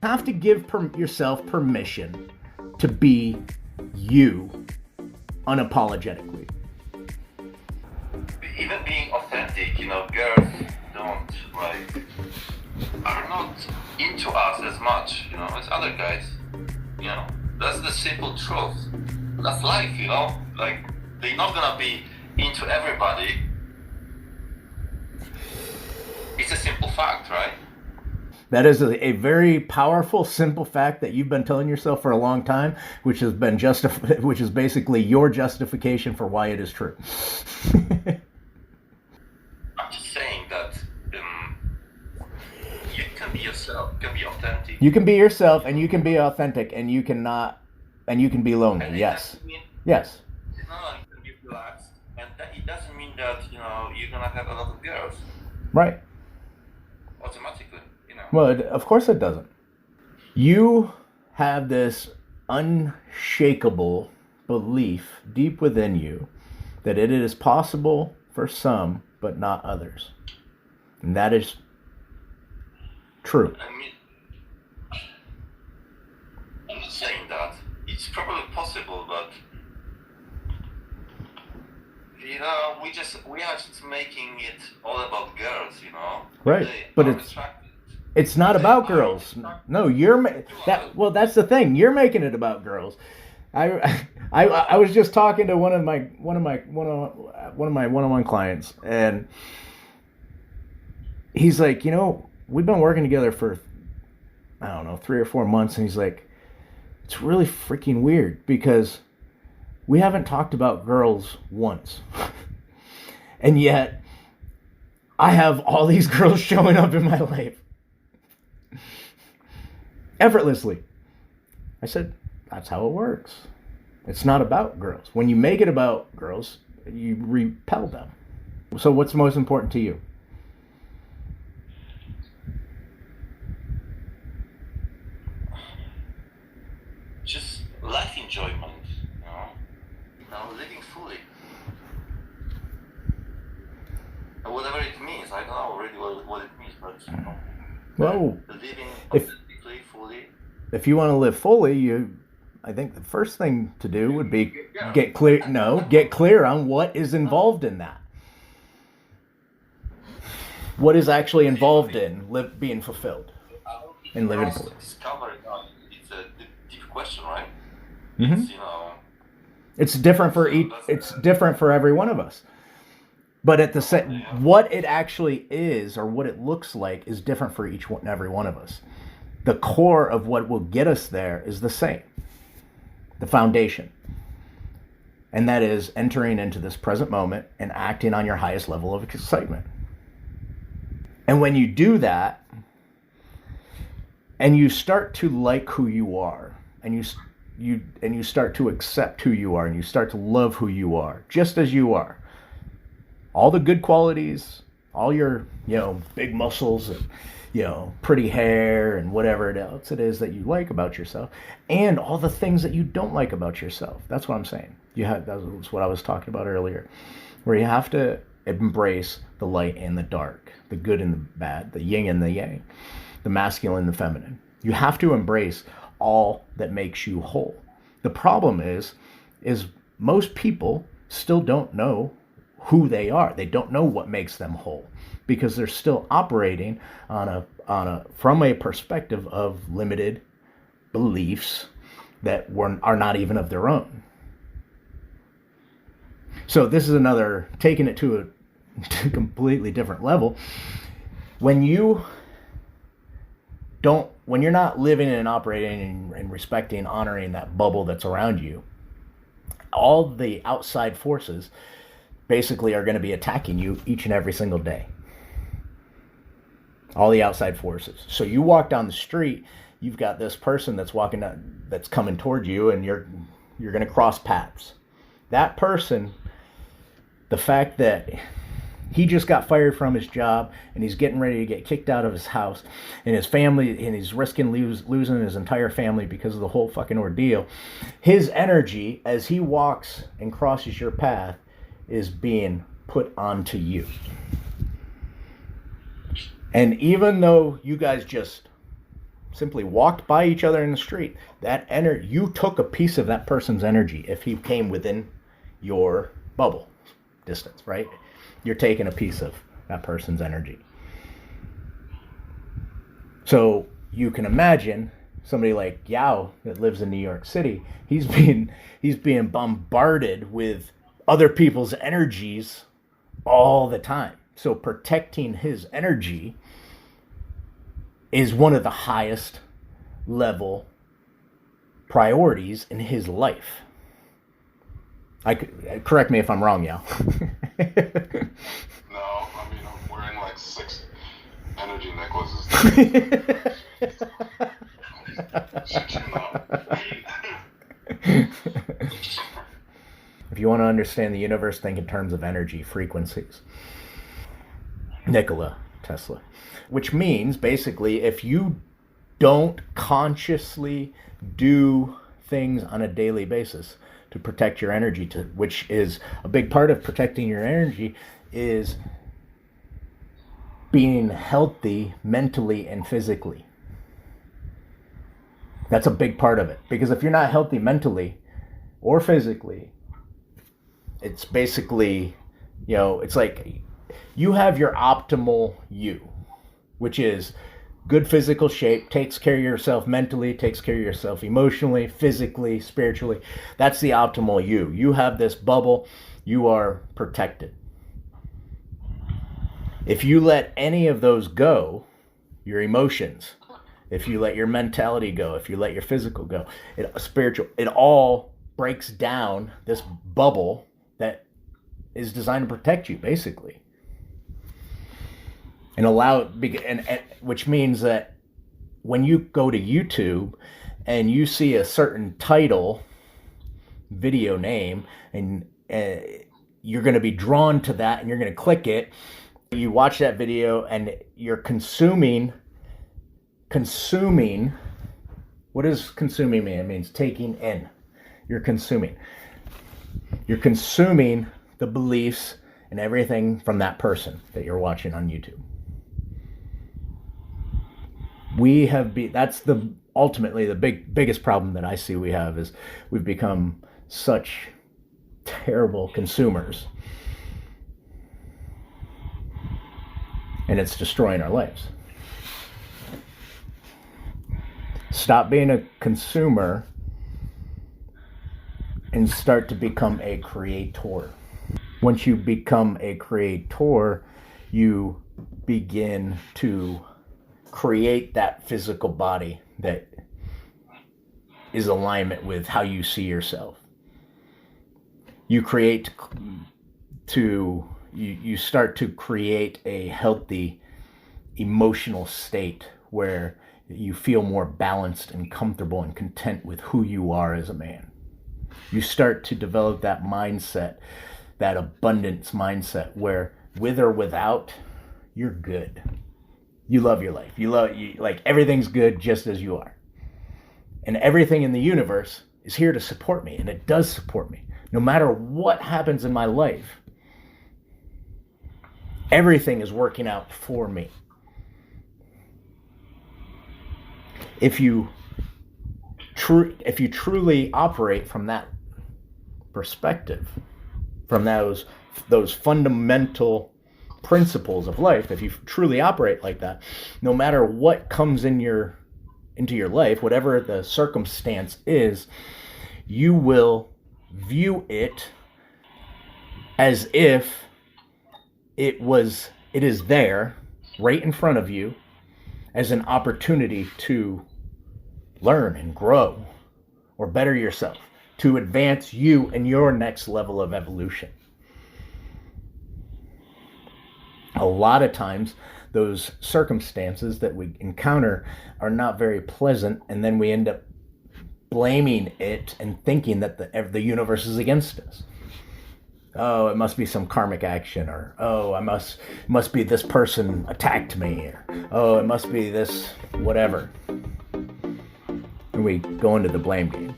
have to give yourself permission to be you unapologetically. Even being authentic, girls don't are not into us as much, as other guys. That's the simple truth. That's life, like they're not gonna be into everybody. It's a simple fact, right? That is a very powerful, simple fact that you've been telling yourself for a long time, which has been which is basically your justification for why it is true. I'm just saying that you can be yourself, you can be authentic. You can be yourself, and you can be authentic, and you can be lonely. And yes. Yes. You can be relaxed, and it doesn't mean that you're gonna have a lot of girls. Right. Automatically. Well, of course it doesn't. You have this unshakable belief deep within you that it is possible for some, but not others. And that is true. I'm not saying that. It's probably possible, but we are just making it all about girls, Right. But it's not about girls. No, that's the thing. You're making it about girls. I was just talking to one of my one-on-one clients, and he's like, we've been working together for, I don't know, 3 or 4 months, and he's like, it's really freaking weird because we haven't talked about girls once. And yet I have all these girls showing up in my life effortlessly. I said, that's how it works. It's not about girls. When you make it about girls, you repel them. So what's most important to you? Just life enjoyment, living fully. And whatever it means, I don't know already what it means, but well, living authentically, fully. If you want to live fully, I think the first thing to do would be get clear on what is involved in that. What is actually involved in being fulfilled and living fully? It's a deep question, right? Mm-hmm. It's different for each. It's different for every one of us. But at the same, what it actually is or what it looks like is different for each one, every one of us. The core of what will get us there is the same. The foundation. And that is entering into this present moment and acting on your highest level of excitement. And when you do that, and you start to like who you are, and you start to accept who you are, and you start to love who you are, just as you are. All the good qualities, all your, big muscles and, pretty hair and whatever else it is that you like about yourself, and all the things that you don't like about yourself. That's what I'm saying. That's what I was talking about earlier, where you have to embrace the light and the dark, the good and the bad, the yin and the yang, the masculine and the feminine. You have to embrace all that makes you whole. The problem is most people still don't know who they are. They don't know what makes them whole because they're still operating from a perspective of limited beliefs that are not even of their own. So this is another, taking it to a completely different level. When you're not living and operating and respecting, honoring that bubble that's around you, all the outside forces basically are going to be attacking you each and every single day. All the outside forces. So you walk down the street, you've got this person that's walking down, that's coming toward you, and you're going to cross paths. That person, the fact that he just got fired from his job and he's getting ready to get kicked out of his house, and his family, and he's risking losing his entire family because of the whole fucking ordeal. His energy as he walks and crosses your path is being put onto you. And even though you guys just simply walked by each other in the street, you took a piece of that person's energy if he came within your bubble distance, right? You're taking a piece of that person's energy. So you can imagine somebody like Yao that lives in New York City, he's being bombarded with other people's energies all the time. So protecting his energy is one of the highest level priorities in his life. Correct me if I'm wrong, Yao. No, I mean, I'm wearing like 6 energy necklaces. If you want to understand the universe, think in terms of energy frequencies. Nikola Tesla. Which means, basically, if you don't consciously do things on a daily basis to protect your energy, which is a big part of protecting your energy, is being healthy mentally and physically. That's a big part of it. Because if you're not healthy mentally or physically, it's basically, it's like you have your optimal you, which is good physical shape, takes care of yourself mentally, takes care of yourself emotionally, physically, spiritually. That's the optimal you. You have this bubble. You are protected. If you let any of those go, your emotions, if you let your mentality go, if you let your physical go, it all breaks down this bubble that is designed to protect you, basically. And which means that when you go to YouTube and you see a certain title, video name, and you're going to be drawn to that and you're going to click it, you watch that video and you're consuming. What does consuming mean? It means taking in. You're consuming the beliefs and everything from that person that you're watching on YouTube. That's ultimately the biggest problem that I see we have is we've become such terrible consumers, and it's destroying our lives. Stop being a consumer and start to become a creator. Once you become a creator, you begin to create that physical body that is alignment with how you see yourself. You start to create a healthy emotional state where you feel more balanced and comfortable and content with who you are as a man. You start to develop that mindset, that abundance mindset, where with or without, you're good. You love your life. Like everything's good just as you are. And everything in the universe is here to support me, and it does support me. No matter what happens in my life, everything is working out for me. If you truly operate from that perspective, from those fundamental principles of life, if you truly operate like that, no matter what comes into your life, whatever the circumstance is, you will view it as if it is there right in front of you as an opportunity to learn and grow or better yourself, to advance you in your next level of evolution. A lot of times, those circumstances that we encounter are not very pleasant, and then we end up blaming it and thinking that the universe is against us. Oh, it must be some karmic action, or oh, it must be this person attacked me, or oh, it must be this whatever. And we go into the blame game.